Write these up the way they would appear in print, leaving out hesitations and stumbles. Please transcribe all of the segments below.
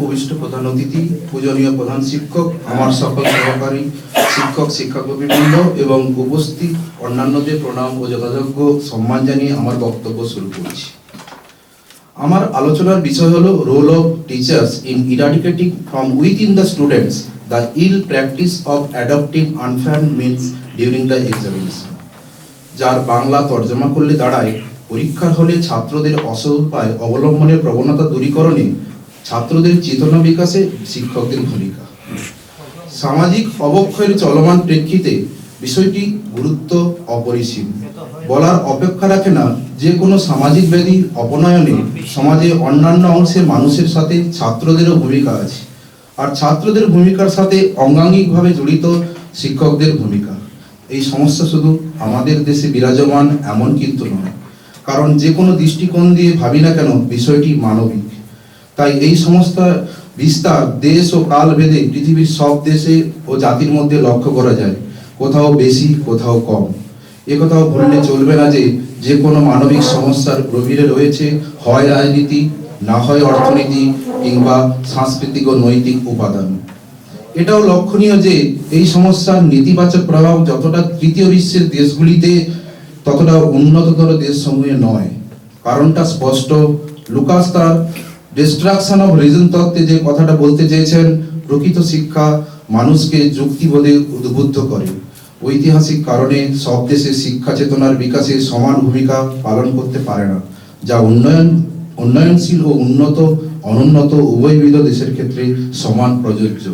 উপবিষ্ট প্রধান অতিথি, পূজনীয় প্রধান শিক্ষক, আমার সকল সহকারী শিক্ষক শিক্ষাকর্মীবৃন্দ এবং উপস্থিত অন্যান্যদের প্রণাম ও যথাযোগ্য সম্মান জানিয়ে আমার বক্তব্য শুরু করছি। আমার আলোচনার বিষয় হলো role of teachers in eradicating from within the students the ill practice of adopting unfair means during the examination. যার বাংলা তর্জমা করলে দাঁড়ায়, পরীক্ষার হলে ছাত্রদের অসৎ উপায় অবলম্বনের প্রবণতা দূরীকরণে ছাত্রদের চেতনা বিকাশে শিক্ষকদের ভূমিকা। সামাজিক অবক্ষয়ের চলমান প্রেক্ষিতে বিষয়টি গুরুত্ব অপরিসীম। বলার অপেক্ষা রাখে না যে কোনো সামাজিক ব্যাধির অপনয়নে সমাজে অন্যান্য অংশের মানুষের সাথে ছাত্রদেরও ভূমিকা আছে, আর ছাত্রদের ভূমিকার সাথে অঙ্গাঙ্গিকভাবে জড়িত শিক্ষকদের ভূমিকা। এই সমস্যা শুধু আমাদের দেশে বিরাজমান এমন কিন্তু নয়, কারণ যে কোনো দৃষ্টিকোণ দিয়ে ভাবি না কেন বিষয়টি মানবিক। তাই এই সমস্যা বিস্তার দেশ ও কাল ভেদে পৃথিবীর সব দেশে ও জাতির মধ্যে লক্ষ্য করা যায়, কোথাও বেশি কোথাও কম। একথাও ভুললে চলবে না যে কোনো মানবিক সমস্যার গভীরে রয়েছে হয় রাজনীতি, না হয় অর্থনীতি কিংবা সাংস্কৃতিক ও নৈতিক উপাদান। এটাও লক্ষণীয় যে এই সমস্যার নেতিবাচক প্রভাব যতটা তৃতীয় বিশ্বের দেশগুলিতে ততটা উন্নততর দেশসমূহে নয়। কারণটা স্পষ্ট। লুকাস তার ডিস্ট্রাকশন অফ রিজন তত্ত্বে যে কথাটা বলতে চেয়েছেন, প্রকৃত শিক্ষা মানুষকে যুক্তিবোধে উদ্বুদ্ধ করে। ঐতিহাসিক কারণে সব দেশে শিক্ষা চেতনার বিকাশে সমান ভূমিকা পালন করতে পারে না, যা উন্নয়নশীল ও অনুন্নত উভয়বিধ দেশের ক্ষেত্রে সমান প্রযোজ্য।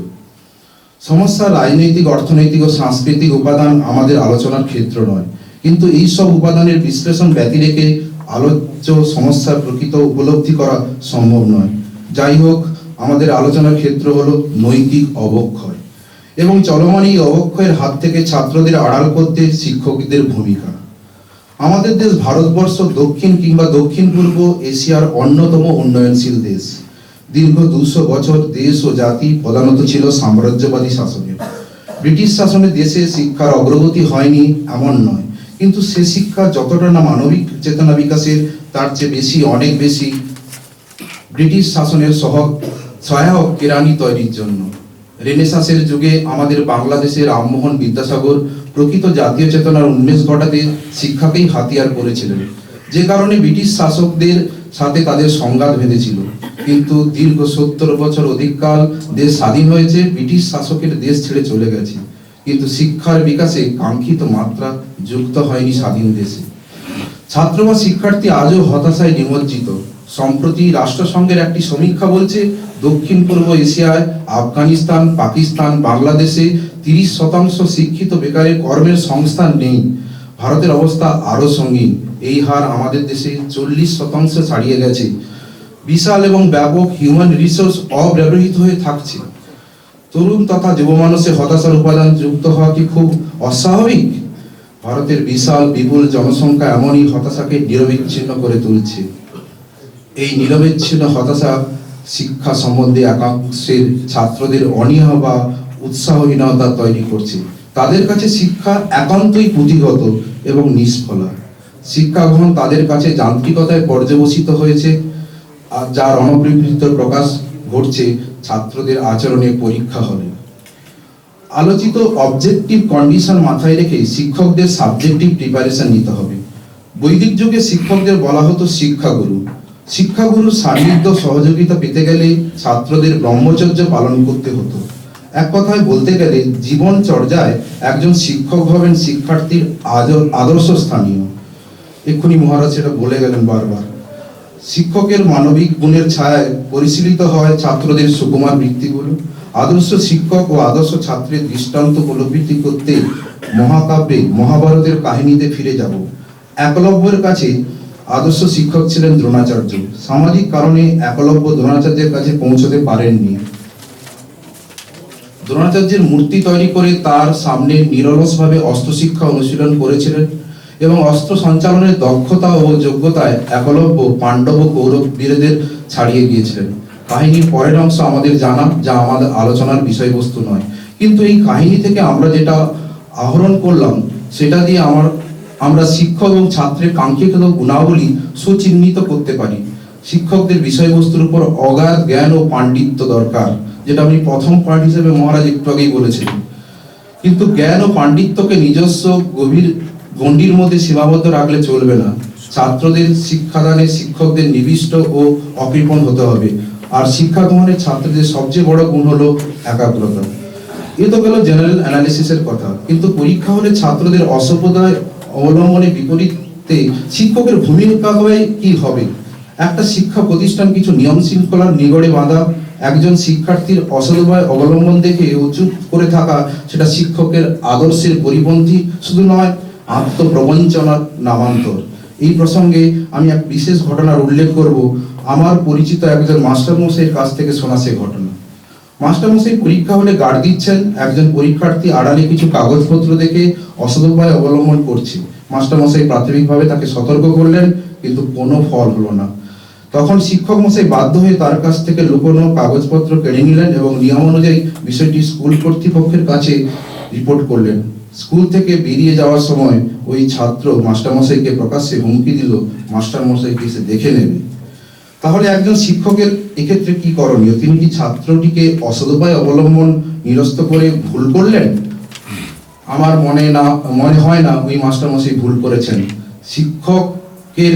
সমস্যা রাজনৈতিক, অর্থনৈতিক ও সাংস্কৃতিক উপাদান আমাদের আলোচনার ক্ষেত্র নয়, কিন্তু এই সব উপাদানের বিশ্লেষণ ব্যতি রেখে আলোচ্য সমস্যার প্রকৃত উপলব্ধি করা সম্ভব নয়। যাই হোক, আমাদের আলোচনার ক্ষেত্র হলো নৈতিক অবক্ষয় এবং চলমান এই অবক্ষয়ের হাত থেকে ছাত্রদের আড়াল করতে শিক্ষকদের ভূমিকা। আমাদের দেশ ভারতবর্ষ দক্ষিণ কিংবা দক্ষিণ পূর্ব এশিয়ার অন্যতম উন্নয়নশীল দেশ। দীর্ঘ 200 বছর দেশ ও জাতি প্রধানত ছিল সাম্রাজ্যবাদী শাসনে। ব্রিটিশ শাসনে দেশে শিক্ষার অগ্রগতি হয়নি এমন নয়, কিন্তু সে শিক্ষা যতটা না মানবিক চেতনা বিকাশের, তার চেয়ে বেশি, অনেক বেশি ব্রিটিশ শাসনের সহায়ক কেরানি তৈরির জন্য। রেনেসাঁসের যুগে আমাদের বাংলাদেশের রামমোহন বিদ্যাসাগর প্রকৃত জাতীয় চেতনার উন্মেষ ঘটাতে শিক্ষাকেই হাতিয়ার করেছিলেন, যে কারণে ব্রিটিশ শাসকদের সাথে তাদের সংঘাত বেঁধেছিল। কিন্তু দীর্ঘ 70 বছর অধিককাল দেশ স্বাধীন হয়েছে, ব্রিটিশ শাসকের দেশ ছেড়ে চলে গেছে, কিন্তু শিক্ষার বিকাশে কাঙ্ক্ষিত মাত্রা যুক্ত হয়নি স্বাধীন দেশে। ছাত্র বা শিক্ষার্থী আজও হতাশায় নিমজ্জিত। সম্প্রতি রাষ্ট্রসংঘের একটি সমীক্ষা বলছে, দক্ষিণ পূর্ব এশিয়ায় আফগানিস্তান, পাকিস্তান, বাংলাদেশে 30% শিক্ষিত বেকারের কর্মের সংস্থান নেই। ভারতের অবস্থা আরো সঙ্গীন। এই হার আমাদের দেশে 40% ছাড়িয়ে গেছে। বিশাল এবং ব্যাপক হিউম্যান রিসোর্স অব্যবহৃত হয়ে থাকছে। তরুণ তথা যুব মানুষের হতাশার উপাদান যুক্ত হওয়া কি খুব অস্বাভাবিক? ভারতের বিশাল বিপুল জনসংখ্যা এমনই হতাশাকে নিরবিচ্ছিন্ন করে তুলছে। এই নিরবিচ্ছিন্ন হতাশা শিক্ষা সম্বন্ধে একাংশের ছাত্রদের অনীহা বা উৎসাহহীনতা তৈরি করছে। তাদের কাছে শিক্ষা একান্তই পুঁথিগত এবং নিষ্ফলা। শিক্ষা গ্রহণ তাদের কাছে যান্ত্রিকতায় পর্যবসিত হয়েছে, আর যার অনভিপ্রেত প্রকাশ ঘটছে ছাত্রদের আচরণে পরীক্ষা হলে। আলোচিত অবজেক্টিভ কন্ডিশন মাথায় রেখে শিক্ষকদের সাবজেক্টিভ প্রিপারেশন নিতে হবে। বৈদিক যুগে শিক্ষকদের বলা হতো শিক্ষাগুরু। শিক্ষাগুরুর সান্নিধ্য সহযোগিতা পেতে গেলে ছাত্রদের ব্রহ্মচর্য পালন করতে হতো। এক কথায় বলতে গেলে জীবন চর্যায় একজন শিক্ষক হবেন শিক্ষার্থীর আদর্শ স্থানীয়। এক্ষুনি মহারাজ সেটা বলে গেলেন বারবার। শিক্ষকের মানবিক গুণের ছায়ায় পরিশীলিত হয় ছাত্রদের সুকুমার বৃত্তিগুলো। আদর্শ শিক্ষক ও আদর্শ ছাত্রের দৃষ্টান্ত উপলব্ধি করতে মহাকাব্যে মহাভারতের কাহিনীতে ফিরে যাব। একলব্যের কাছে আদর্শ শিক্ষক ছিলেন দ্রোণাচার্য। সামাজিক কারণে একলব্য দ্রোণাচার্যের কাছে পৌঁছতে পারেননি। দ্রোণাচার্যের মূর্তি তৈরি করে তার সামনে নিরলসভাবে অস্ত্র শিক্ষা অনুশীলন করেছিলেন এবং অস্ত্র সঞ্চালনের দক্ষতা ও যোগ্যতায় একলব্য পাণ্ডব ও কৌরব বীরদের ছাড়িয়ে গিয়েছিলেন। কাহিনীর পরের অংশ আমাদের জানা, যা আমাদের আলোচনার বিষয়বস্তু নয়, কিন্তু এই কাহিনী থেকে আমরা যেটা আহরণ করলাম সেটা দিয়ে আমরা শিক্ষক এবং ছাত্রের কাঙ্ক্ষিত গুণাবলী সুচিহ্নিত করতে পারি। শিক্ষকদের বিষয়বস্তুর উপর অগাধ জ্ঞান ও পাণ্ডিত্য দরকার, যেটা আমি প্রথম পয়েন্ট হিসেবে মহারাজ একটু আগেই বলেছিলেন। কিন্তু জ্ঞান ও পাণ্ডিত্যকে নিজস্ব গভীর গণ্ডির মধ্যে সীমাবদ্ধ রাখলে চলবে না। ছাত্রদের শিক্ষাদানে শিক্ষকদের নিবিষ্ট ও অকৃপণ হতে হবে। আর শিক্ষা গ্রহণে ছাত্রদের সবচেয়ে বড় গুণ হলো একাগ্রতা। এ তো গেল জেনারেল অ্যানালিসিসের কথা, কিন্তু পরীক্ষা হলে ছাত্রদের অসভ্যতায় অবলম্বনে বিপরীতে শিক্ষকের ভূমিকা হয়ে কি হবে? একটা শিক্ষা প্রতিষ্ঠান কিছু নিয়ম শৃঙ্খলার নিগড়ে বাঁধা। একজন শিক্ষার্থীর অসদুপায় অবলম্বন দেখে উচুপ করে থাকা, সেটা শিক্ষকের আদর্শের পরিপন্থী শুধু নয়, আত্মপ্রবঞ্চনার নামান্তর। এই প্রসঙ্গে আমি এক বিশেষ ঘটনার উল্লেখ করব। আমার পরিচিত একজন মাস্টারমশাইয়ের কাছ থেকে শোনা সে ঘটনা। মাস্টারমশাই পরীক্ষা হলে গার্ড দিচ্ছেন। একজন পরীক্ষার্থী আড়ালে কিছু কাগজপত্র দেখে অসদুপায় অবলম্বন করছে। মাস্টারমশাই প্রাথমিকভাবে তাকে সতর্ক করলেন, কিন্তু কোনো ফল হলো না। তখন শিক্ষক মশাই বাধ্য হয়ে তার কাছ থেকে লুকোনো কাগজপত্র কেড়ে নিলেন এবং নিয়ম অনুযায়ী বিষয়টি স্কুল কর্তৃপক্ষের কাছে রিপোর্ট করলেন। স্কুল থেকে বেরিয়ে যাওয়ার সময় ওই ছাত্র মাস্টারমশাইকে প্রকাশ্যে হুমকি দিল, মাস্টারমশাইকে এসে দেখে নেবে। তাহলে একজন শিক্ষকের এক্ষেত্রে কি করণীয়? তিনি কি ছাত্রটিকে অসদুপায় অবলম্বন নিরস্ত করে ভুল করলেন? আমার মনে হয় না ওই মাস্টারমশাই ভুল করেছেন। শিক্ষকের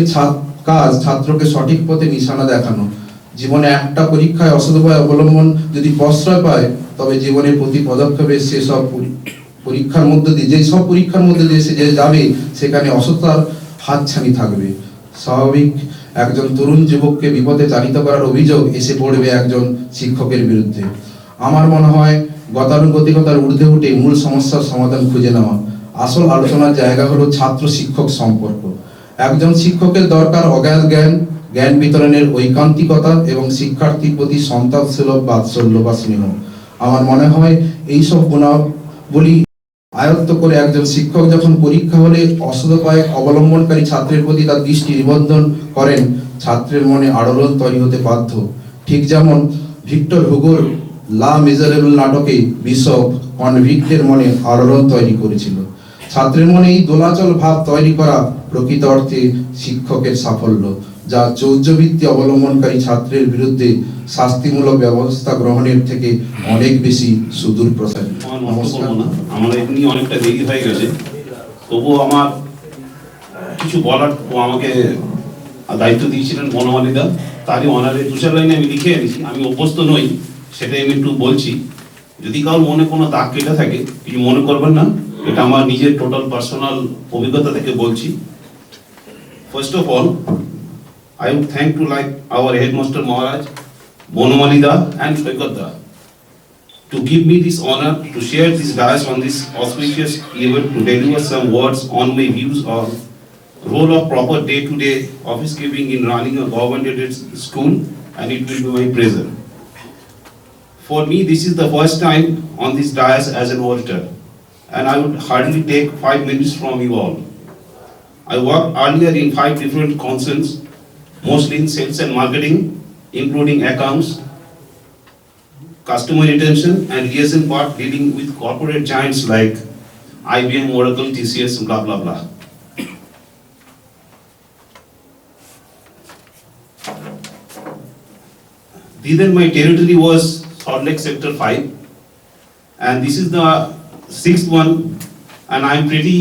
কাজ ছাত্রকে সঠিক পথে নিশানা দেখানো। জীবনে একটা পরীক্ষায় অসদুপায় অবলম্বন যদি প্রশ্রয় পায়, তবে জীবনের প্রতি পদক্ষেপে সেসব পরীক্ষার মধ্যে দিয়ে যেসব পরীক্ষার মধ্যে দিয়ে সে যাবে, সেখানে অসততার হাতছানি থাকবে। স্বাভাবিক একজন তরুণ যুবককে বিপদে চালিত করার অভিযোগ এসে পড়বে একজন শিক্ষকের বিরুদ্ধে। আমার মনে হয় গতানুগতিকতার ঊর্ধ্বে উঠে মূল সমস্যার সমাধান খুঁজে নেওয়া। আসল আলোচনার জায়গা হলো ছাত্র শিক্ষক সম্পর্ক। একজন শিক্ষকের দরকার অগাধ জ্ঞান বিতরণের ঐকান্তিকতা এবং শিক্ষার্থীর প্রতি সন্তানসুলভ বাৎসল্য বা স্নেহ। আমার মনে হয় এইসব গুণাবলী আয়ত্ত করে একজন শিক্ষক যখন পরীক্ষা হলে অসদুপায় অবলম্বনকারী ছাত্রের প্রতি তার দৃষ্টি নিবদ্ধন করেন, ছাত্রের মনে আলোড়ন তৈরি হতে বাধ্য। ঠিক যেমন ভিক্টর হুগোর লা মিজারেবল নাটকে বিশপ কনভিক্টের মনে আলোড়ন তৈরি করেছিল। ছাত্রের মনে এই দোলাচল ভাব তৈরি করা প্রকৃত অর্থে শিক্ষকের সাফল্য, যা চৌর্যবৃত্তি অবলম্বনকারী ছাত্রের বিরুদ্ধে শাস্তিমূলক ব্যবস্থা গ্রহণের থেকে অনেক বেশি সুদূর প্রসারী। আমার এমনি অনেকটা দেরি হয়ে গেছে, তবুও আমার কিছু বলার আমাকে দায়িত্ব দিয়েছিলেন বনমালীদা, তারই অনারে দু চার লাইনে আমি লিখে এনেছি। আমি অভ্যস্ত নই, সেটাই আমি একটু বলছি। যদি কারোর মনে কোনো দাগ কেটে থাকে, কিছু মনে করবেন না, এটা আমার নিজের টোটাল পার্সোনাল অভিজ্ঞতা থেকে বলছি। First of all, I would thank to like our headmaster Maharaj, Bonomalida and Shwekatda to give me this honor to share this dais on this auspicious event to deliver some words on my views on role of proper day-to-day office keeping in running a government-aided school, and it will be my pleasure. For me, this is the first time on this dais as an orator, and I would hardly take 5 minutes from you all. I worked earlier in 5 different concerns, mostly in sales and marketing, including accounts, customer retention, and liaison part dealing with corporate giants like IBM, Oracle, TCS, blah, blah, blah. Then my territory was Salt Lake Sector 5, and this is the 6th one, and I'm pretty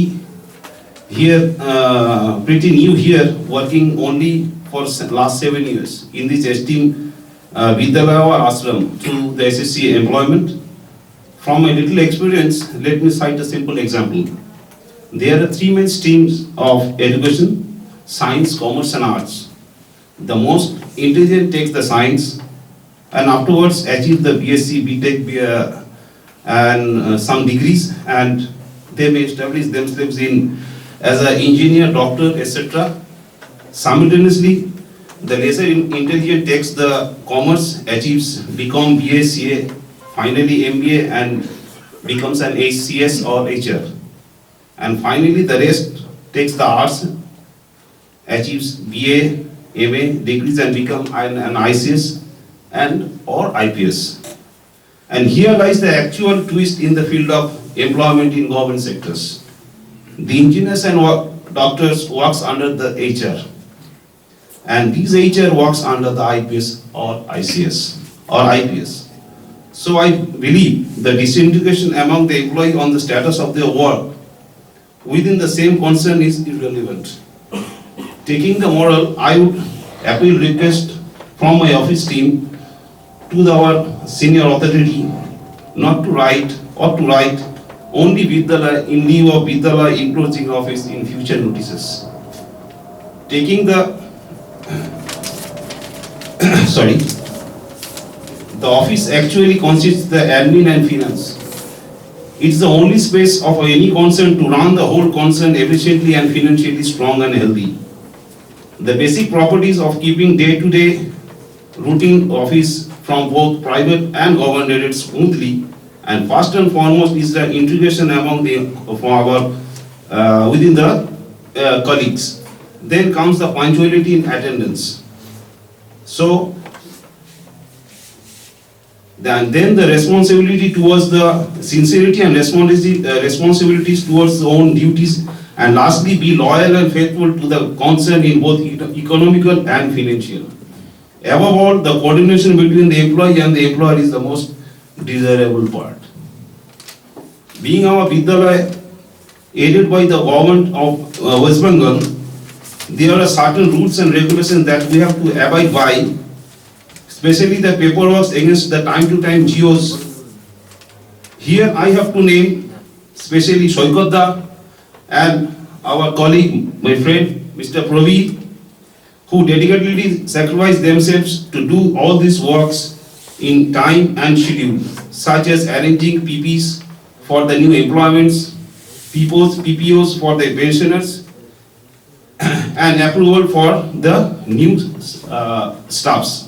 new here, working only for last 7 years in this esteemed Vidyalaya or Ashram through the SSC employment. From my little experience, let me cite a simple example. There are 3 main streams of education: science, commerce and arts. The most intelligent takes the science and afterwards achieve the BSc, BTech and some degrees, and they may establish themselves in as an engineer, doctor, etc. Simultaneously, the lesser intelligent takes the commerce, achieves BCom, BA, CA, finally MBA, and becomes an HCS or HR. And finally, the rest takes the arts, achieves BA, MA degrees, and become an ICS and or IPS. And here lies the actual twist in the field of employment in government sectors. The engineers and doctors works under the HR, and this HR works under the IPS or ICS or IPS. So I believe the disintegration among the employee on the status of their work within the same concern is irrelevant. Taking the moral, I would appeal request from my office team to our senior authority not to write or to write only Vidyalaya in lieu of Vidyalaya enclosing office in future notices. Taking the the office actually consists the admin and finance. It's the only space of any concern to run the whole concern efficiently and financially strong and healthy. The basic properties of keeping day-to-day routine office from both private and government smoothly, and first and foremost is the integration among within the colleagues. Then comes the punctuality in attendance. So then the responsibility towards the sincerity and responsibilities towards the own duties, and lastly be loyal and faithful to the concern in both economical and financial. Above all, the coordination between the employee and the employer is the most desirable part. Being our Vidyalaya aided by the government of West Bengal, there are certain rules and regulations that we have to abide by, especially the paperwork against the time-to-time GOs. Here I have to name especially Shoikotda and our colleague, my friend, Mr. Praveer, who dedicatedly sacrificed themselves to do all these works in time and schedule, such as arranging PPs for the new employments, PPOs for the pensioners, and approval for the new staffs.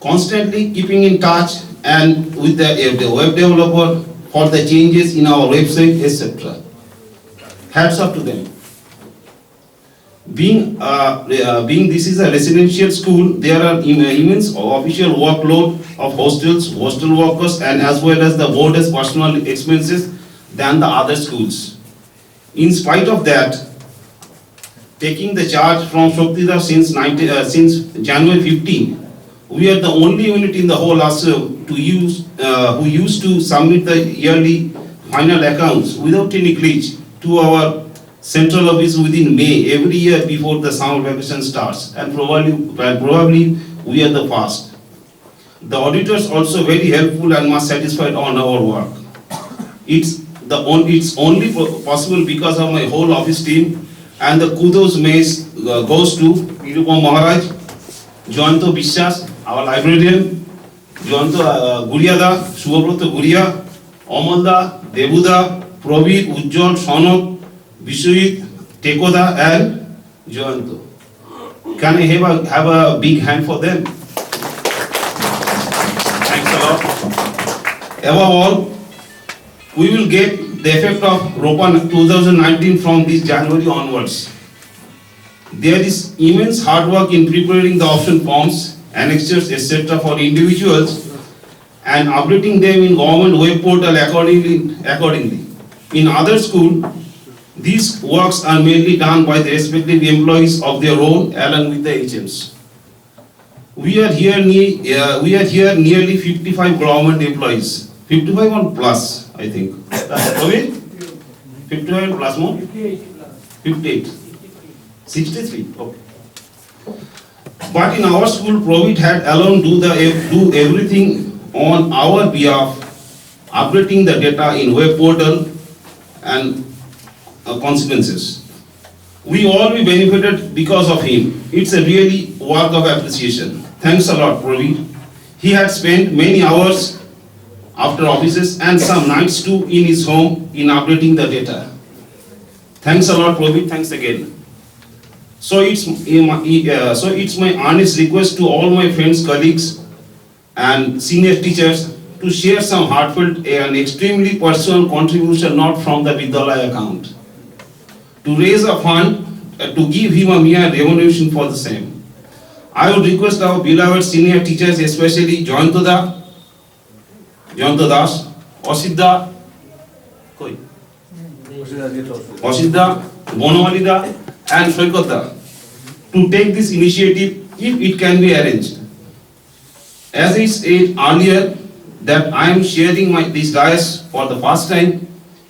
Constantly keeping in touch and with the web developer for the changes in our website, etc. Hats off to them. Being this is a residential school, there are immense official workload of hostels, hostel workers, and as well as the board's personal expenses than the other schools. In spite of that, taking the charge from Shoktida since January 15, we are the only unit in the whole ASRAM who used to submit the yearly final accounts without any glitch to our central office within May every year before the summer vacation starts, and probably we are the first. The auditors also very helpful and much satisfied on our work. It's only possible because of my whole office team, and the kudos goes to Nirupam Maharaj, Joyanto Bishas, our librarian, Joyanto Guriada, Shubhabroto Guria, Amalda, Debuda, Praveer, Ujjwal, Sonat, Vishwajit, Tekoda, and Joyanto. Can I have a big hand for them? Thanks a lot. Above all, we will get the effect of ROPA 2019 from this January onwards. There is immense hard work in preparing the option forms, annexures, etc. for individuals and updating them in government web portal accordingly. In other schools, these works are mainly done by the respective employees of their own along with the HMs. We are here nearly 55 government employees, 55 or plus, I think. 55 and plus more? 58. 63. Okay. But in our school, Praveer had alone do everything on our behalf, updating the data in web portal and consequences. We all be benefited because of him. It's a really work of appreciation. Thanks a lot, Praveer. He had spent many hours after offices and some nights too in his home in updating the data. Thanks a lot, Praveer. Thanks again. So it's my earnest request to all my friends, colleagues, and senior teachers to share some heartfelt and extremely personal contribution not from the Vidyalaya account, to raise a fund to give him a mere remuneration for the same. I would request our beloved senior teachers, especially Joyanto Das, Osidda, Bonawali Da, and Shoikotda, to take this initiative if it can be arranged. As I said earlier, that I am sharing this dais for the first time,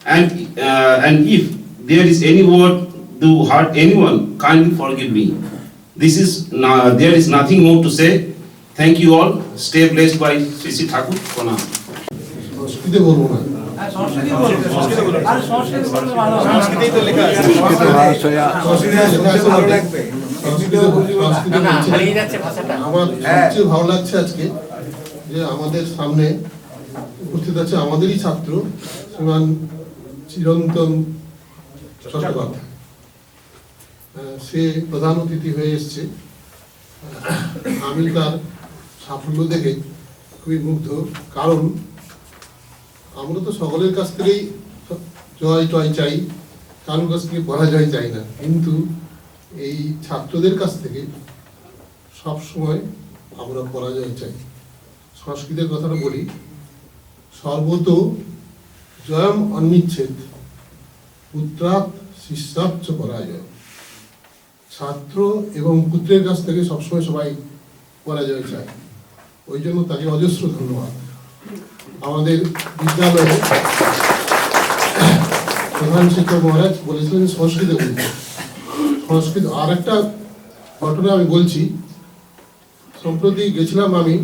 and if there is any word to hurt anyone, kindly forgive me. There is nothing more to say. Thank you all. Stay blessed by Sri Thakur. Pranam. সংস্কৃতে বলবো না, আমার সবচেয়ে ভালো লাগছে আজকে যে আমাদের সামনে উপস্থিত আছে আমাদেরই ছাত্র শ্রীমান চিরন্তন চট্টোপাধ্যায়। সে প্রধান অতিথি হয়ে এসছে। আমি তার সাফল্য দেখে খুবই মুগ্ধ, কারণ আমরা তো সকলের কাছ থেকেই জয় টয় চাই, কারোর কাছ থেকে পরাজয় চাই না, কিন্তু এই ছাত্রদের কাছ থেকে সব সময় আমরা পরাজয় চাই। সংস্কৃতের কথাটা বলি, সর্বত জয়ম অনিচ্ছেদ পুত্রাৎ শিষ্যাচ্চ পরাজয়। ছাত্র এবং পুত্রের কাছ থেকে সবসময় সবাই পরাজয় চায়, ওই জন্য তাকে অজস্র ধন্যবাদ। আমাদের বিদ্যালয়ে প্রধান শিক্ষক মহারাজ বলেছিলেন সংস্কৃতে বলতে। সংস্কৃত আর একটা ঘটনা আমি বলছি। সম্প্রতি গেছিলাম আমি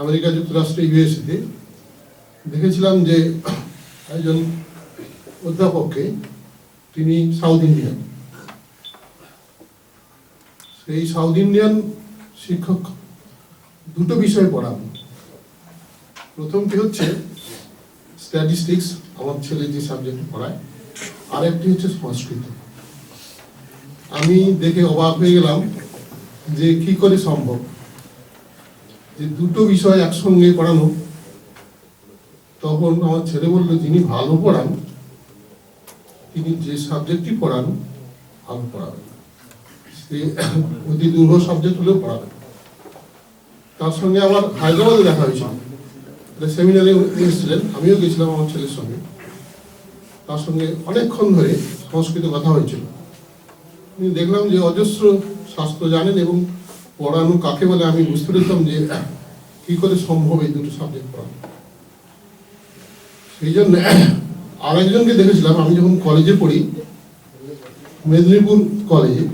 আমেরিকা যুক্তরাষ্ট্রে ইউএসএতে, দেখেছিলাম যে একজন অধ্যাপককে, তিনি সাউথ ইন্ডিয়ান। সেই সাউথ ইন্ডিয়ান শিক্ষক দুটো বিষয় পড়ান। প্রথমটি হচ্ছে স্ট্যাটিস্টিক্স, আমার ছেলে যে সাবজেক্ট পড়ায়, আর একটি হচ্ছে সংস্কৃত। আমি দেখে অবাক হয়ে গেলাম যে কি করে সম্ভব যে দুটো বিষয় একসঙ্গে পড়ানো। তখন আমার ছেলে বলল, যিনি ভালো পড়ান তিনি যে সাবজেক্টই পড়ান ভালো পড়াবেন, সে অতি দুর্বল সাবজেক্ট হলেও পড়াবেন। তার সঙ্গে আমার হায়দ্রাবাদে দেখা হয়েছিল, সেমিনারে এসেছিলেন, আমিও গেছিলাম আমার ছেলের সঙ্গে। তার সঙ্গে অনেকক্ষণ ধরে সংস্কৃত কথা হয়েছিল। দেখলাম যে অজস্র শাস্ত্র জানেন এবং পড়ানো কাকে বলে আমি বুঝতে পেরেছিলাম যে কি করে সম্ভব এই দুটো সাবজেক্ট পড়ানো। সেই জন্য আরেকজনকে দেখেছিলাম, আমি যখন কলেজে পড়ি মেদিনীপুর কলেজে,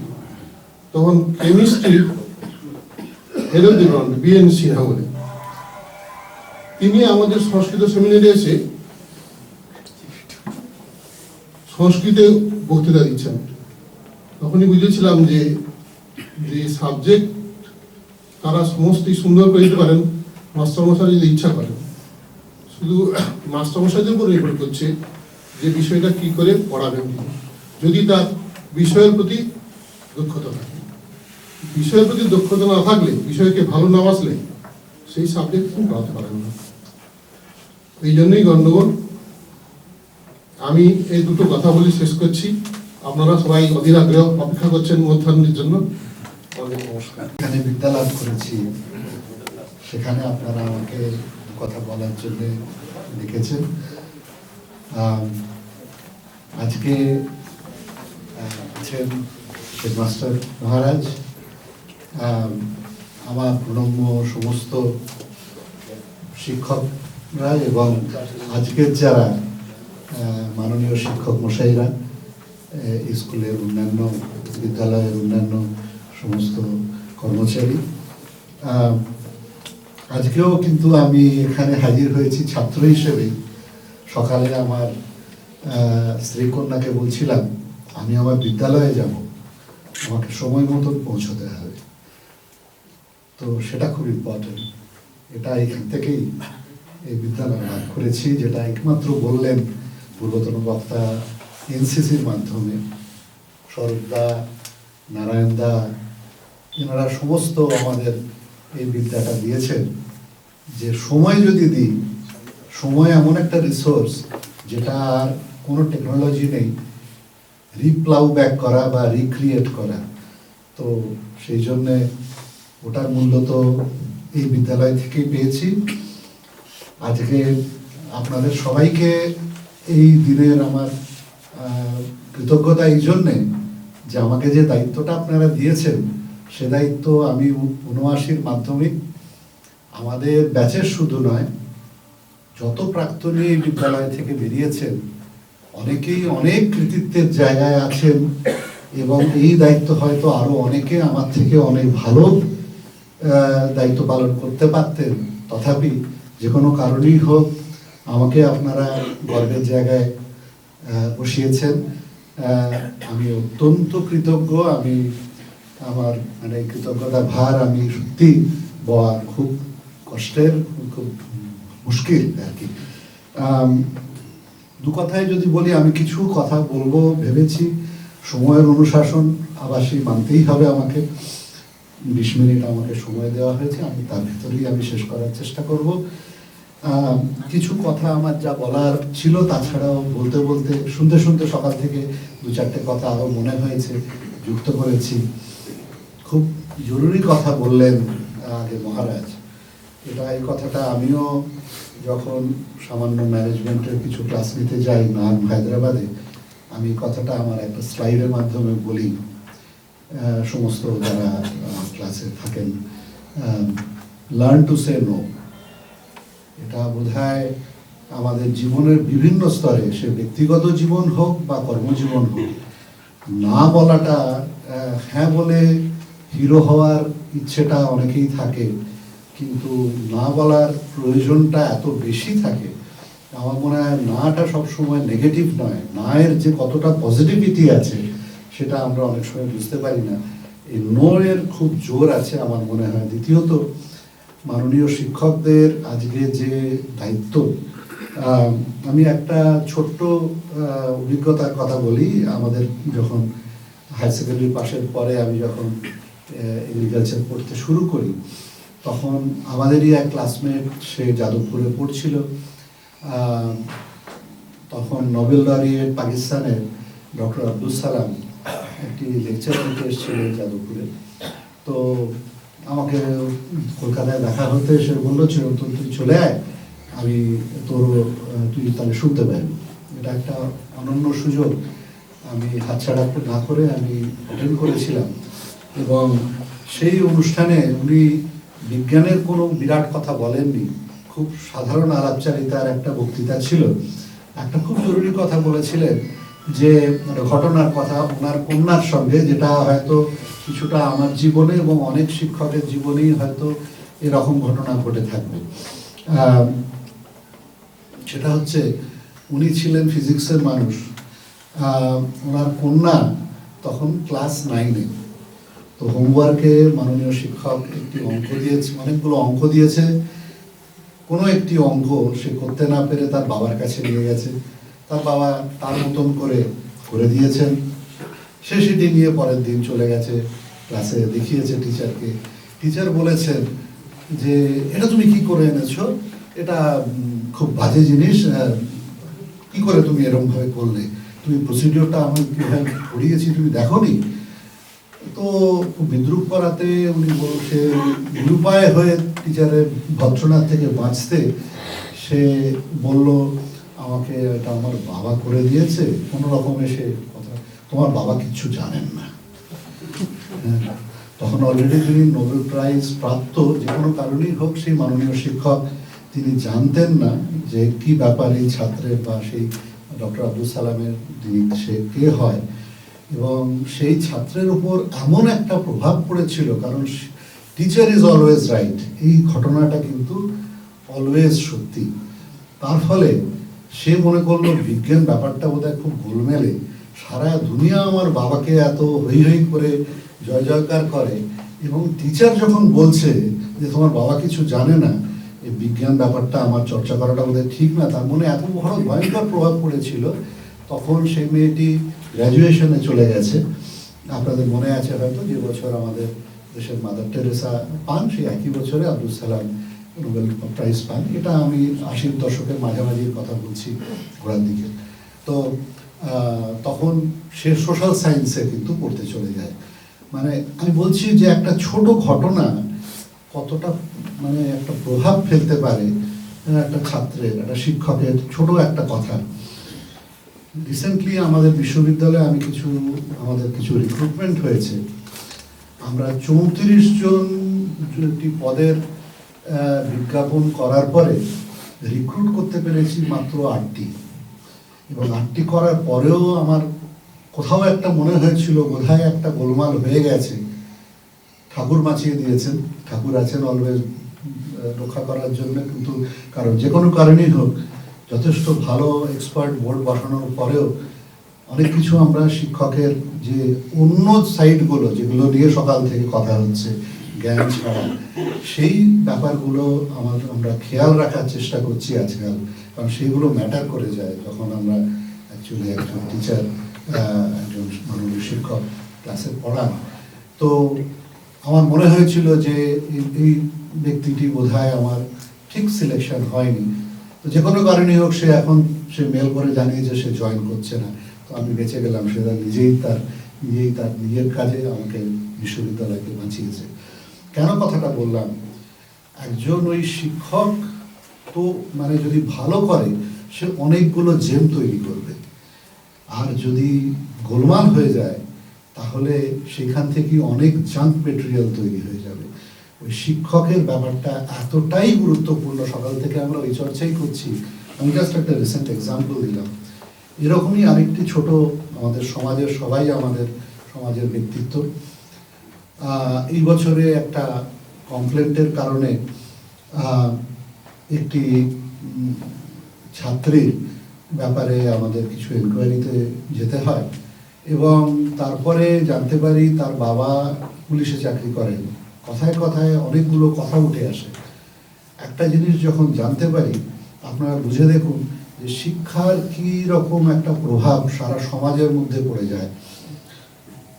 তখন chemistry head of department BN Sinha বলে, তিনি আমাদের সংস্কৃত সেমিনারে এসে সংস্কৃতে বক্তৃতা দিচ্ছেন। তখনই বুঝেছিলাম যে সাবজেক্ট তারা সমস্তই সুন্দর করে দিতে পারেন মাস্টারমশাই যদি ইচ্ছা করেন। শুধু মাস্টারমশাইদের উপর নির্ভর করছে যে বিষয়টা কি করে পড়াবেন, যদি তার বিষয়ের প্রতি দক্ষতা থাকে। বিষয়ের প্রতি দক্ষতা না থাকলে, বিষয়কে ভালো না বাসলে সেই সাবজেক্ট তুমি পড়াতে পারেন না। এই জন্যই গণ্ডগোল। আমি এই দুটো কথা বলে শেষ করছি। আপনারা সবাই অধীর আগ্রহ অপেক্ষা করছেন মধ্যাহ্নের জন্য। অনেক নমস্কার। এখানে বিদ্যা লাভ করেছি, সেখানে আপনারা আমাকে কথা বলার জন্য লিখেছেন। আজকে আছেন হেডমাস্টার মহারাজ, আমার প্রণম্য সমস্ত শিক্ষকরা এবং আজকের যারা মাননীয় শিক্ষক মশাইরা, স্কুলের অন্যান্য বিদ্যালয়ের অন্যান্য সমস্ত কর্মচারী। আজকেও কিন্তু আমি এখানে হাজির হয়েছি ছাত্র হিসেবে। সকালে আমার স্ত্রীকন্যাকে বলছিলাম আমি আমার বিদ্যালয়ে যাব, আমাকে সময় মতন পৌঁছতে হবে। তো সেটা খুব ইম্পর্টেন্ট। এটা এখান থেকেই এই বিদ্যালয় লাভ করেছি, যেটা একমাত্র বললেন পূর্বতন বক্তা, এনসিসির মাধ্যমে স্বরূপদা, নারায়ণদা, এনারা সমস্ত আমাদের এই বিদ্যাটা দিয়েছেন। যে সময় যদি দিই, সময় এমন একটা রিসোর্স যেটা আর কোনো টেকনোলজি নেই রিপ্লাউ ব্যাক করা বা রিক্রিয়েট করা। তো সেই জন্যে ওটার মূল্য তো এই বিদ্যালয় থেকেই পেয়েছি। আজকে আপনাদের সবাইকে এই দিনের আমার কৃতজ্ঞতা এই জন্যে যে আমাকে যে দায়িত্বটা আপনারা দিয়েছেন সে দায়িত্ব আমি ৭৯ মাধ্যমিক আমাদের ব্যাচের শুধু নয়, যত প্রাক্তনী এই বিদ্যালয় থেকে বেরিয়েছেন অনেকেই অনেক কৃতিত্বের জায়গায় আছেন এবং এই দায়িত্ব হয়তো আরো অনেকে আমার থেকে অনেক ভালো দায়িত্ব পালন করতে পারতেন। তথাপি যে কোনো কারণেই হোক আমাকে আপনারা গর্বের জায়গায় বসিয়েছেন। আমি অত্যন্ত কৃতজ্ঞ। আমি আমার মানে কৃতজ্ঞতা ভার আমি সত্যি বলা খুব কষ্টের, খুব মুশকিল আর কি। দু কথায় যদি বলি, আমি কিছু কথা বলবো ভেবেছি। সময়ের অনুশাসন আবার সেই মানতেই হবে আমাকে। 20 মিনিট আমাকে সময় দেওয়া হয়েছে, আমি তার ভিতরেই আমি শেষ করার চেষ্টা করব। কিছু কথা আমার যা বলার ছিল, তাছাড়াও বলতে বলতে শুনতে শুনতে সকাল থেকে 2-4টে কথা আরও মনে হয়েছে, যুক্ত করেছি। খুব জরুরি কথা বললেন আগে মহারাজ। এই কথাটা আমিও যখন সামান্য ম্যানেজমেন্টের কিছু ক্লাস নিতে যাই নাম হায়দ্রাবাদে, আমি কথাটা আমার একটা স্লাইডের মাধ্যমে বলি সমস্ত যারা ক্লাসে থাকেন। Learn to say no. এটা বোধহয় আমাদের জীবনের বিভিন্ন স্তরে, সে ব্যক্তিগত জীবন হোক বা কর্মজীবন হোক, না বলাটা, হ্যাঁ বলে হিরো হওয়ার ইচ্ছেটা অনেকেই থাকে, কিন্তু না বলার প্রয়োজনটা এত বেশি থাকে। আমার মনে হয় নাটা সবসময় নেগেটিভ নয়, না এর যে কতটা পজিটিভিটি আছে সেটা আমরা অনেক সময় বুঝতে পারি না। এই নো এর খুব জোর আছে আমার মনে হয়। দ্বিতীয়ত, মাননীয় শিক্ষকদের আজকে যে দায়িত্ব, আমি একটা ছোট্ট অভিজ্ঞতার কথা বলি। আমাদের যখন হায়ার সেকেন্ডারি পাশের পরে আমি যখন এগ্রিকালচার পড়তে শুরু করি, তখন আমাদেরই এক ক্লাসমেট, সে যাদবপুরে পড়ছিল। তখন নোবেল লরিয়েট পাকিস্তানের ডক্টর আব্দুল সালাম একটি লেকচার দিতে এসেছিলেন যাদবপুরে। তো আমাকে কলকাতায় দেখা হতে সে বললো, চিরন্তন তুই চলে আয়, আমি তুই তাহলে শুনতে পারবি। এটা একটা অনন্য সুযোগ, আমি হাতছাড়া না করে আমি অ্যাটেন্ড করেছিলাম। এবং সেই অনুষ্ঠানে উনি বিজ্ঞানের কোনো বিরাট কথা বলেননি, খুব সাধারণ আলাপচারিতার একটা বক্তৃতা ছিল। একটা খুব জরুরি কথা বলেছিলেন, যে ঘটনার কথা ওনার কন্যার সঙ্গে, যেটা হয়তো কিছুটা আমার জীবনে এবং অনেক শিক্ষকের জীবনেই হয়তো এরকম ঘটনা ঘটে থাকবে। সেটা হচ্ছে, উনি ছিলেন ফিজিক্সের মানুষ। ওনার কন্যা তখন ক্লাস 9-এ। তো হোমওয়ার্কে মাননীয় শিক্ষক একটি অঙ্ক দিয়েছে, অনেকগুলো অঙ্ক দিয়েছে। কোনো একটি অঙ্ক সে করতে না পেরে তার বাবার কাছে নিয়ে গেছে। তার বাবা তার মতন করে দিয়েছেন। সে সেটি নিয়ে পরের দিন চলে গেছে, ক্লাসে দেখিয়েছে টিচারকে। টিচার বলেছেন যে এটা তুমি কি করে এনেছো, এটা খুব বাজে জিনিস, কি করে তুমি এরকম ভাবে করলে, তুমি প্রসিডিওরটা আমি কিভাবে পড়িয়েছি তুমি দেখোনি। তো বিদ্রুপ করাতে উনি সে নিরুপায় হয়ে টিচারের ভৎসনা থেকে বাঁচতে সে বলল, আমাকে এটা আমার বাবা করে দিয়েছে। কোনো রকমে সে কথা, তোমার বাবা কিচ্ছু জানেন না। তখন অলরেডি তিনি নোবেল প্রাইজ প্রাপ্ত, যে কোনো কারণেই হোক সেই মাননীয় শিক্ষক, তিনি জানতেন না যে কি ব্যাপার এই ছাত্রের বা সেই ডক্টর আব্দুল সালামের সে কে হয়। এবং সেই ছাত্রের উপর এমন একটা প্রভাব পড়েছিল, কারণ টিচার ইজ অলওয়েজ রাইট, এই ঘটনাটা কিন্তু অলওয়েজ সত্যি। তার ফলে সে মনে করলো বিজ্ঞান ব্যাপারটা বোধহয় খুব গোলমেলে, সারা দুনিয়া আমার বাবাকে এত হই হই করে জয় জয়কার করে, এবং টিচার যখন বলছে যে তোমার বাবা কিছু জানে না, এই বিজ্ঞান ব্যাপারটা আমার চর্চা করাটা বোধহয় ঠিক না, তার মনে এত বড় ভয়ঙ্কর প্রভাব পড়েছিল। তখন সেই মেয়েটি গ্র্যাজুয়েশনে চলে গেছে। আপনাদের মনে আছে হয়তো, যে বছর আমাদের দেশের মাদার টেরেসা পান, সেই একই বছরে আব্দুল সালাম নোবেল প্রাইজ পান। এটা আমি 80-র দশকের মাঝামাঝির কথা বলছি, ঘোড়ার দিকে। তো তখন সে সোশ্যাল সায়েন্সে কিন্তু পড়তে চলে যায়। মানে আমি বলছি যে একটা ছোট ঘটনা কতটা মানে একটা প্রভাব ফেলতে পারে একটা ছাত্রের, একটা শিক্ষকের ছোট একটা কথা। রিসেন্টলি আমাদের বিশ্ববিদ্যালয়ে আমাদের কিছু রিক্রুটমেন্ট হয়েছে। আমরা 34 জনটি পদের বিজ্ঞাপন করার পরে রিক্রুট করতে পেরেছি মাত্র 8টি, এবং 8টি করার পরেও আমার কোথাও একটা মনে হয়েছিল বোধহয় একটা গোলমাল হয়ে গেছে। ঠাকুর বাঁচিয়ে দিয়েছেন, ঠাকুর আছেন অলওয়েজ রক্ষা করার জন্য, কিন্তু কারণ যে কোনো কারণেই হোক যথেষ্ট ভালো এক্সপার্ট বোর্ড বসানোর পরেও অনেক কিছু আমরা শিক্ষকের যে অন্য সাইডগুলো যেগুলো নিয়ে সকাল থেকে কথা হচ্ছে জ্ঞান ছাড়া, সেই ব্যাপারগুলো আমরা খেয়াল রাখার চেষ্টা করছি আজকাল, কারণ সেইগুলো ম্যাটার করে যায় যখন আমরা অ্যাকচুয়ালি একজন টিচার, একজন মাননীয় শিক্ষক ক্লাসে পড়ান। তো আমার মনে হয়েছিল যে এই ব্যক্তিটি বোধহয় আমার ঠিক সিলেকশন হয়নি। তো যে কোনো কারণেই হোক সে মেল করে জানিয়ে যে সে জয়েন করছে না। তো আমি বেঁচে গেলাম, সে নিজেই তার নিজের কাজে আমাকে বিশ্ববিদ্যালয়কে বাঁচিয়েছে। কেন কথাটা বললাম, একজন ওই শিক্ষক তো মানে যদি ভালো করে সে অনেকগুলো জেম তৈরি করবে, আর যদি গোলমাল হয়ে যায় তাহলে সেখান থেকে অনেক জাঙ্ক মেটেরিয়াল তৈরি হয়ে যাবে। ওই শিক্ষকের ব্যাপারটা এতটাই গুরুত্বপূর্ণ, সকাল থেকে আমরা ওই চর্চাই করছি। আমি জাস্ট একটা রিসেন্ট এক্সাম্পল দিলাম। এরকমই আরেকটি ছোট, আমাদের সমাজের সবাই আমাদের সমাজের ব্যক্তিত্ব। এই বছরে একটা কমপ্লেন্টের কারণে একটি ছাত্রীর ব্যাপারে আমাদের কিছু এনকোয়ারিতে যেতে হয়, এবং তারপরে জানতে পারি তার বাবা পুলিশে চাকরি করেন। কথায় কথায় অনেকগুলো কথা উঠে আসে। একটা জিনিস যখন জানতে পারি, আপনারা বুঝে দেখুন যে শিক্ষার কী রকম একটা প্রভাব সারা সমাজের মধ্যে পড়ে যায়।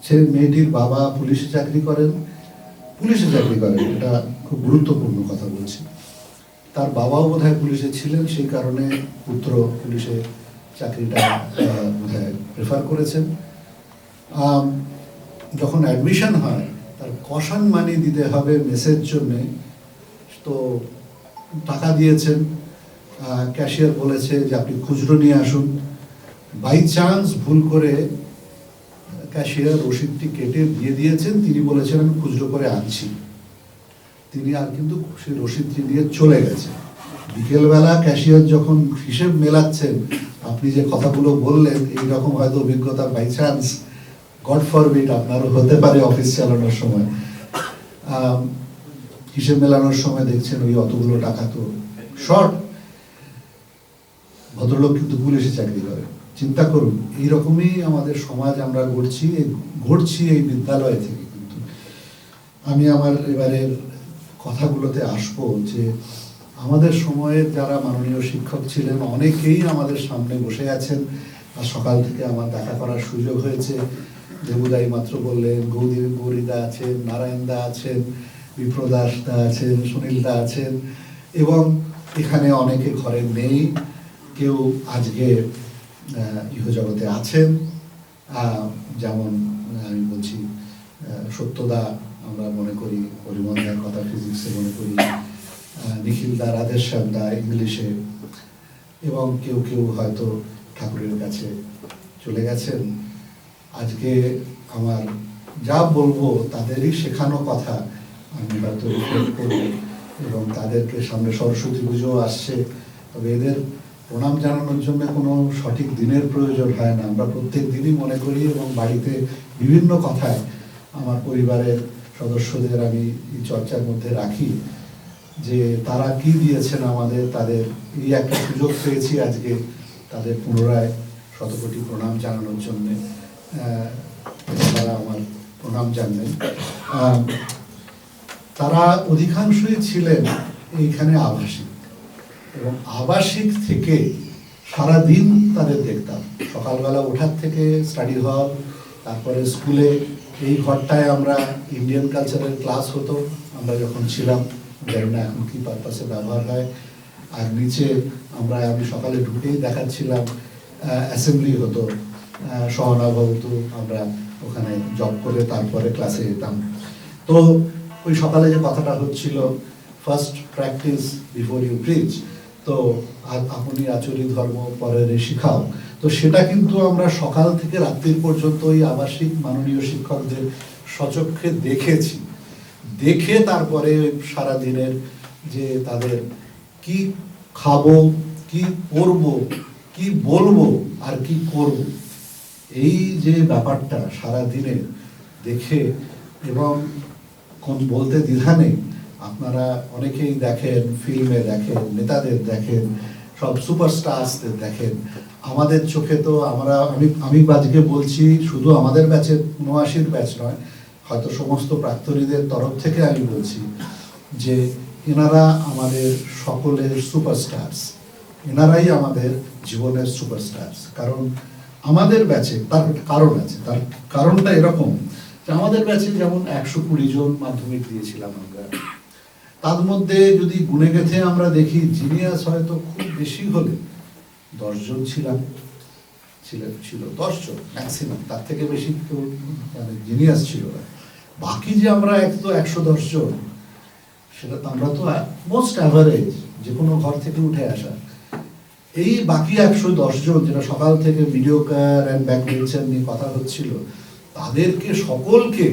সে মেয়েটির বাবা পুলিশে চাকরি করেন, এটা খুব গুরুত্বপূর্ণ কথা বলছি। তার বাবাও বোধহয় পুলিশে ছিলেন, সেই কারণে পুত্র পুলিশে চাকরিটা বোধহয় প্রেফার করেছেন। যখন অ্যাডমিশন হয় তার কশন মানি দিতে হবে মেসের জন্যে, তো টাকা দিয়েছেন। ক্যাশিয়ার বলেছে যে আপনি খুচরো নিয়ে আসুন। বাই চান্স ভুল করে ক্যাশিয়ার রসিদটি কেটে দিয়ে দিয়েছেন, তিনি বলেছেন আমি খুচরো করে আনছি। তিনি আর কিন্তু সেই রসিদটি দিয়ে চলে গেছে। বিকেলবেলা ক্যাশিয়ার যখন হিসেব মেলাচ্ছেন, আপনি যে কথাগুলো বললেন এইরকম হয়তো অভিজ্ঞতা বাই চান্স গড ফরবিড আপনারও হতে পারে অফিস চালানোর সময়। হিসেব মেলানোর সময় দেখছেন ওই অতগুলো টাকা তো শর্ট। ভদ্রলোক কিন্তু পুলিশে চাকরি করে। চিন্তা করুন, এইরকমই আমাদের সমাজ আমরা ঘটছি এই বিদ্যালয় থেকে। কিন্তু আমি আমার এবারের কথাগুলোতে আসবো যে আমাদের সময়ে যারা মাননীয় শিক্ষক ছিলেন অনেকেই আমাদের সামনে বসে আছেন, আর সকাল থেকে আমার দেখা করার সুযোগ হয়েছে। দেবুদাই মাত্র বললেন, গৌরীদা আছেন, নারায়ণদা আছেন, বিপ্রদাস দা আছেন, সুনীল দা আছেন, এবং এখানে অনেকে ঘরে নেই, কেউ আজকে ইহজগতে আছেন। যেমন আমি বলছি সত্যদা, আমরা মনে করি পরিমলদার কথা ফিজিক্সে মনে করি, নিখিল দা, রাধেশ্যাম দা ইংলিশে, এবং কেউ কেউ হয়তো ঠাকুরের কাছে চলে গেছেন। আজকে আমার যা বলবো তাদেরই শেখানো কথা আমি হয়তো রিফ্লেক্ট করবো, এবং তাদেরকে সামনে সরস্বতী পুজো আসছে। তবে এদের প্রণাম জানানোর জন্য কোনো সঠিক দিনের প্রয়োজন হয় না, আমরা প্রত্যেক দিনই মনে করি, এবং বাড়িতে বিভিন্ন কথায় আমার পরিবারের সদস্যদের আমি এই চর্চার মধ্যে রাখি যে তারা কি দিয়েছেন আমাদের। তাদের এই একটা সুযোগ পেয়েছি আজকে তাদের পুনরায় শতকোটি প্রণাম জানানোর জন্যে। তারা আমার প্রণাম জানবেন। তারা অধিকাংশই ছিলেন এইখানে আবাসিক, এবং আবাসিক থেকে সারাদিন তাদের দেখতাম। সকালবেলা ওঠার থেকে স্টাডি হল, তারপরে স্কুলে এই ঘরটায় আমরা ইন্ডিয়ান কালচারের ক্লাস হতো আমরা যখন ছিলাম, জানি না এখন কী পারপাসে ব্যবহার হয়। আর নিচে আমি সকালে ঢুকেই দেখাচ্ছিলাম অ্যাসেম্বলি হতো, সহনাভবতু, আমরা ওখানে জব করে তারপরে ক্লাসে যেতাম। তো ওই সকালে যে কথাটা হচ্ছিল first practice before you preach, তো আপনি আচরি ধর্ম পরের শিখাও, তো সেটা কিন্তু আমরা সকাল থেকে রাত্রির পর্যন্ত ওই আবাসিক মাননীয় শিক্ষকদের সচক্ষে দেখেছি। দেখে তারপরে সারা দিনের যে তাদের কি খাবো, কি পরবো, কি বলবো আর কি করব, এই যে ব্যাপারটা সারা দিনে দেখে, এবং কোন বলতে দ্বিধা নেই, আপনারা অনেকেই দেখেন, ফিল্মে দেখেন, নেতাদের দেখেন, সব সুপারস্টারসদের দেখেন। আমাদের চোখে তো আমি আজকে বলছি, শুধু আমাদের ব্যাচের ৭৯-র ব্যাচ নয়, হয়তো সমস্ত প্রাক্তনীদের তরফ থেকে আমি বলছি যে এনারা আমাদের সকলের সুপারস্টারস, এনারাই আমাদের জীবনের সুপারস্টারস। কারণ আমাদের ব্যাচে তার কারণ আছে, তার কারণটা এরকম যে আমাদের ব্যাচে যেমন ১২০ জন মাধ্যমিক দিয়েছিলাম আমরা, তার মধ্যে যদি গুণে গেথে আমরা দেখি জিনিয়াস হয়তো খুব বেশি হলে ১০ জন ছিল ১০ জন ম্যাক্সিমাম, তার থেকে বেশি কেউ মানে জিনিয়াস ছিল না। বাকি যে আমরা ১১০ জন, সেটা তো আমরা তো মোস্ট অ্যাভারেজ, যে কোনো ঘর থেকে উঠে আসা। এই বাকি ১১০ জন যেটা সকাল থেকে মিডিওকার অ্যান্ড ব্যাকবেঞ্চার নিয়ে কথা হচ্ছিল, তাদেরকে সকলকে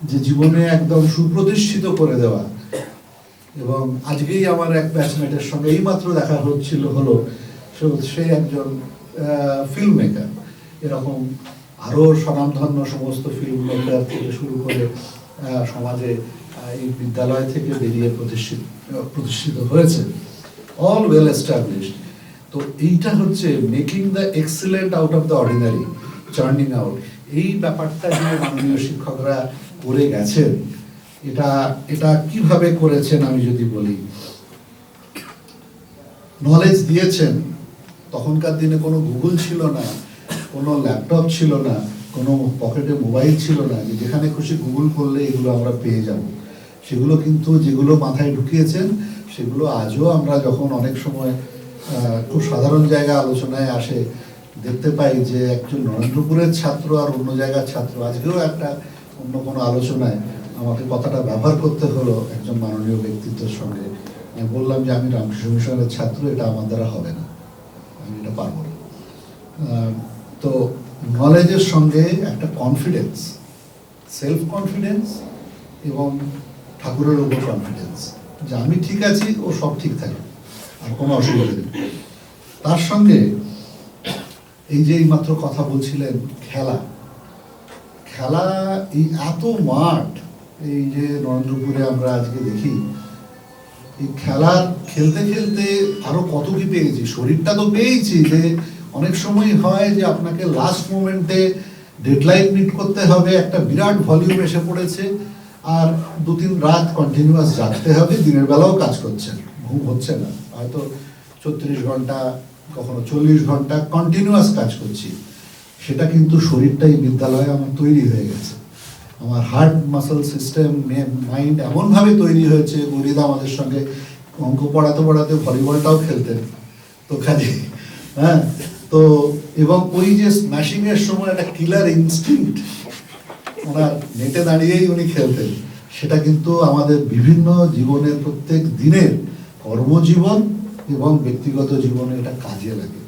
যে জীবনে একদম সুপ্রতিষ্ঠিত করে দেওয়া। এবং আজকেই আমার এক ব্যাচমেটের সঙ্গে এইমাত্র দেখা হলো সে একজন ফিল্ম মেকার, এরকম আরও স্বনামধন্য সমস্ত ফিল্ম মেকার থেকে শুরু করে সমাজে এই বিদ্যালয় থেকে বেরিয়ে প্রতিষ্ঠিত হয়েছে, অল ওয়েল এস্টাবলিশড। তো এইটা হচ্ছে making the excellent out of the ordinary, churning out. এই ব্যাপারটা যে মাননীয় শিক্ষকরা করে গেছেন, এটা কিভাবে করেছেন আমি যদি বলি, নলেজ দিয়েছেন। তখনকার দিনে কোনো গুগল ছিল না, কোনো ল্যাপটপ ছিল না, কোনো পকেটে মোবাইল ছিল না যে যেখানে খুশি গুগল করলে এগুলো আমরা পেয়ে যাব। সেগুলো কিন্তু যেগুলো মাথায় ঢুকিয়েছেন, সেগুলো আজও আমরা যখন অনেক সময় খুব সাধারণ জায়গায় আলোচনায় আসে, দেখতে পাই যে একজন নরেন্দ্রপুরের ছাত্র আর অন্য জায়গার ছাত্র, আজকেও একটা অন্য কোনো আলোচনায় আমাকে কথাটা ব্যবহার করতে হলো একজন মাননীয় ব্যক্তিত্বের সঙ্গে। আমি বললাম যে আমি রামকৃষ্ণ মিশনের ছাত্র, এটা আমার দ্বারা হবে না, আমি এটা পারবো না। তো নলেজের সঙ্গে একটা কনফিডেন্স, সেলফ কনফিডেন্স এবং ঠাকুরের উপর কনফিডেন্স যে আমি ঠিক আছি, ও সব ঠিক থাকে, আর কোনো অসুবিধা নেই। তার সঙ্গে এই যে এইমাত্র কথা বলছিলেন খেলা, এই এত মাঠ, এই যে নরেন্দ্রপুরে আমরা আজকে দেখি, এই খেলতে খেলতে আরো কত কি পেয়েছি। শরীরটা তো পেয়েছি, যে অনেক সময় হয় যে আপনাকে লাস্ট মোমেন্টে ডেডলাইন মিট করতে হবে, একটা বিরাট ভলিউম এসে পড়েছে, আর ২-৩ রাত কন্টিনিউয়াস জাগতে হবে, দিনের বেলাও কাজ করছেন, ঘুম হচ্ছে না, হয়তো ৩৬ ঘন্টা কখনো ৪০ ঘন্টা কন্টিনিউয়াস কাজ করছি। সেটা কিন্তু শরীরটাই বিদ্যালয়ে আমার তৈরি হয়ে গেছে। আমার হার্ট মাসল সিস্টেম, মাইন্ড এমনভাবে তৈরি হয়েছে। গরিদা আমাদের সঙ্গে অঙ্ক পড়াতে পড়াতে ভলিবলটাও খেলতেন, তো কাজে হ্যাঁ, তো এবং ওই যে স্ম্যাশিংয়ের সময় একটা কিলার ইনস্টিংক্ট ওনার, নেটে দাঁড়িয়েই উনি খেলতেন। সেটা কিন্তু আমাদের বিভিন্ন জীবনের প্রত্যেক দিনের কর্মজীবন এবং ব্যক্তিগত জীবনে এটা কাজে লাগে।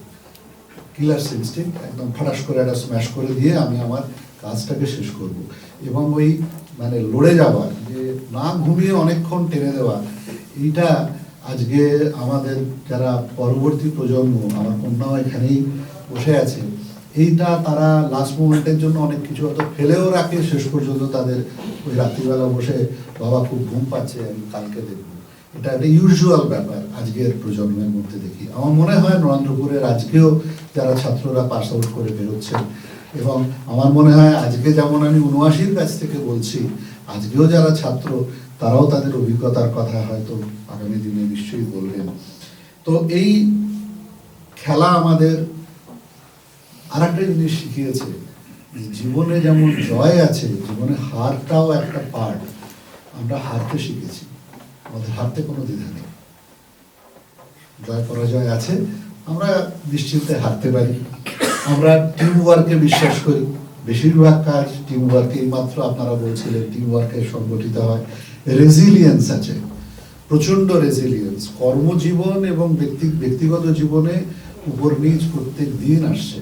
কিলার ইনস্টিংক্ট, একদম ফাটাস করে একটা স্ম্যাশ করে দিয়ে আমি আমার কাজটাকে শেষ করব। এবং ওই মানে লড়ে যাওয়া, যে না ঘুমিয়ে অনেকক্ষণ টেনে দেওয়া, এইটা আজকে আমাদের যারা পরবর্তী প্রজন্ম, আমার কন্যাও এখানেই বসে আছে, এইটা তারা লাস্ট মোমেন্টের জন্য অনেক কিছু হয়তো ফেলেও রাখে, শেষ পর্যন্ত তাদের ওই রাত্রিবেলা বসে বাবা খুব ঘুম পাচ্ছে, আমি কালকে দেখবো। এটা একটা ইউজুয়াল ব্যাপার আজকের প্রজন্মের মধ্যে দেখি। আমার মনে হয় নরেন্দ্রপুরের আজকেও যারা ছাত্ররা পাস আউট করে বেরোচ্ছেন, এবং আমার মনে হয় আজকে যেমন আমি ৭৯-র ব্যাচ থেকে বলছি, আজকেও যারা ছাত্র তারাও তাদের অভিজ্ঞতার কথা হয়তো আগামী দিনে নিশ্চয়ই বলবেন। তো এই খেলা আমাদের আর একটা জিনিস শিখিয়েছে, জীবনে যেমন জয় আছে, জীবনে হারটাও একটা পার্ট। আমরা হারতে শিখেছি, আমাদের হারতে কোনো দ্বিধা নেই, জয় পরাজয় আছে, আমরা নিশ্চিন্তে হারতে পারি। আমরা টিম ওয়ার্কে বিশ্বাস করি, বেশিরভাগ কাজ টিম ওয়ার্কে, মাত্র আপনারা বলছিলেন টিম ওয়ার্কে সংগঠিত হয়। রেজিলিয়েন্স আছে, প্রচণ্ড রেজিলিয়েন্স, কর্মজীবন এবং ব্যক্তিগত জীবনে উপর নিচ প্রত্যেক দিন আসছে,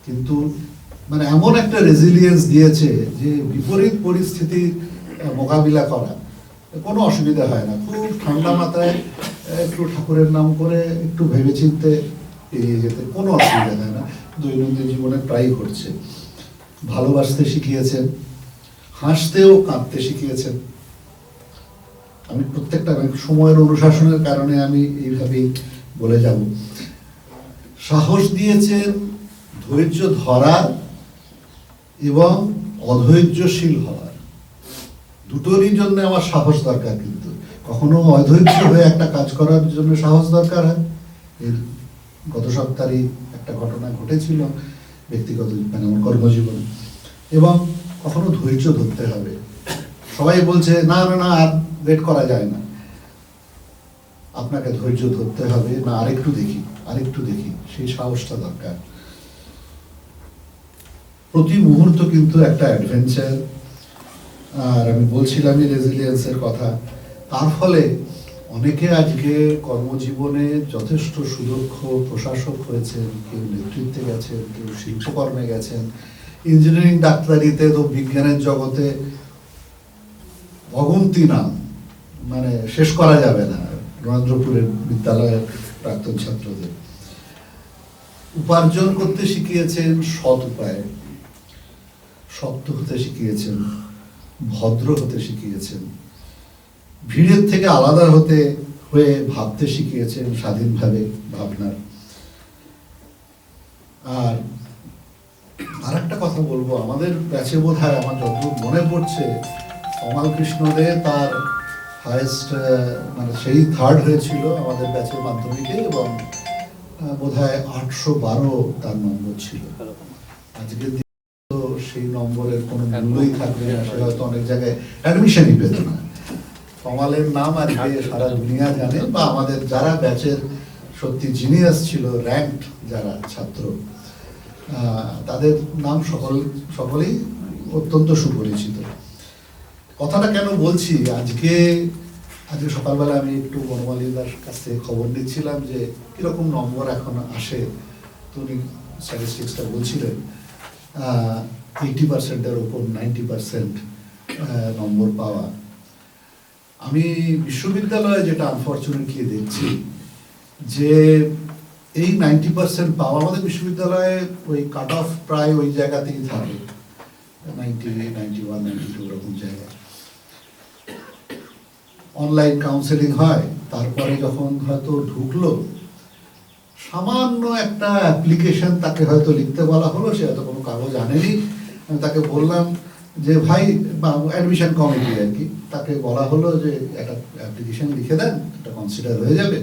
কিন্তু মানে এমন একটা রেজিলিয়েন্স দিয়েছে যে বিপরীত পরিস্থিতি মোকাবিলা করা কোনো অসুবিধা হয় না। খুব ঠান্ডা মাথায় একটু ঠাকুরের নাম করে একটু ভেবেচিন্তে এড়িয়ে যেতে কোনো অসুবিধা হয় না, দৈনন্দিন জীবনে প্রায়ই ঘটছে। ভালোবাসতে শিখিয়েছেন, হাসতেও কাঁদতে শিখিয়েছেন। আমি প্রত্যেকটা সময়ের অনুশাসনের কারণে আমি এইভাবেই বলে যাব। সাহস দিয়েছেন ধৈর্য ধরার এবং অধৈর্যশীল হওয়ার, দুটোরই জন্য আমার সাহস দরকার। কিন্তু কখনো অধৈর্য হয়ে একটা কাজ করার জন্য সাহস দরকার হয়। এর গত সপ্তাহে একটা ঘটনা ঘটেছিল ব্যক্তিগত মানে আমার কর্মজীবনে। এবং কখনো ধৈর্য ধরতে হবে। সবাই বলছে না না না আর ওয়েট করা যায় না, আপনাকে ধৈর্য ধরতে হবে, না আরেকটু দেখি আরেকটু দেখি, সেই সাহসটা দরকার। প্রতি মুহূর্ত কিন্তু একটা অ্যাডভেঞ্চার। আর আমি বলছিলামই রেজিলিয়েন্সের কথা, তার ফলে অনেকে আজকে কর্মজীবনে যথেষ্ট সুদক্ষ প্রশাসক হয়েছেন, কেউ নেতৃত্বে গেছেন, কেউ শিল্পকর্মে গেছেন, ইঞ্জিনিয়ারিং ডাক্তারিতে তো বিজ্ঞানের জগতে অগুন্তি নাম, মানে শেষ করা যাবে না রবীন্দ্রপুরের বিদ্যালয়ের প্রাক্তন ছাত্রদের। উপার্জন করতে শিখিয়েছেন সৎ উপায়ে, শক্ত হতে শিখিয়েছেন, ভদ্র হতে শিখিয়েছেন, ভিড়ের থেকে আলাদা হয়ে ভাবতে শিখিয়েছেন, স্বাধীনভাবে ভাবনার। আর একটা কথা বলবো, আমাদের ব্যাচে বোধহয় আমার যতদূর মনে পড়ছে অমাল কৃষ্ণ দে তার হায়েস্ট মানে সেই থার্ড হয়েছিল আমাদের ব্যাচের মাধ্যমিকে, এবং বোধহয় 812 তার নম্বর ছিল। আজকের দিনে তো সেই নম্বরের কোনো মূল্যই থাকবে না, সে হয়তো অনেক জায়গায় অ্যাডমিশনই পেত না। কমালের নাম আজকে সারা দুনিয়া জানে, বা আমাদের যারা ব্যাচের সত্যি জিনিয়াস ছিল, র্যাঙ্কড যারা ছাত্র, তাদের নাম সকলেই অত্যন্ত সুপরিচিত। কথাটা কেন বলছি, আজকে সকালবেলা আমি একটু বনমালীদার কাছ থেকে খবর নিচ্ছিলাম যে কিরকম নম্বর এখন আসে। তো উনি স্ট্যাটিস্টিক্সটা বলছিলেন 80%-এর ওপর 90% নম্বর পাওয়া। আমি বিশ্ববিদ্যালয়ে যেটা আনফর্চুনেটলি দেখছি যে এই 90% পাওয়া, আমাদের বিশ্ববিদ্যালয়ে ওই কাট অফ প্রায় ওই জায়গাতেই থাকে, 90, 91, 92 এরকম জায়গায়। অনলাইন কাউন্সেলিং হয়, তারপরে যখন হয়তো ঢুকলো, সামান্য একটা অ্যাপ্লিকেশন তাকে হয়তো লিখতে বলা হলো, সে হয়তো কোনো কাগজ আনেনি। আমি তাকে বললাম যে ভাই, অ্যাডমিশন কমিটি আর কি, তাকে বলা হলো যে একটা অ্যাপ্লিকেশন লিখে দেন, এটা কনসিডার হয়ে যাবে।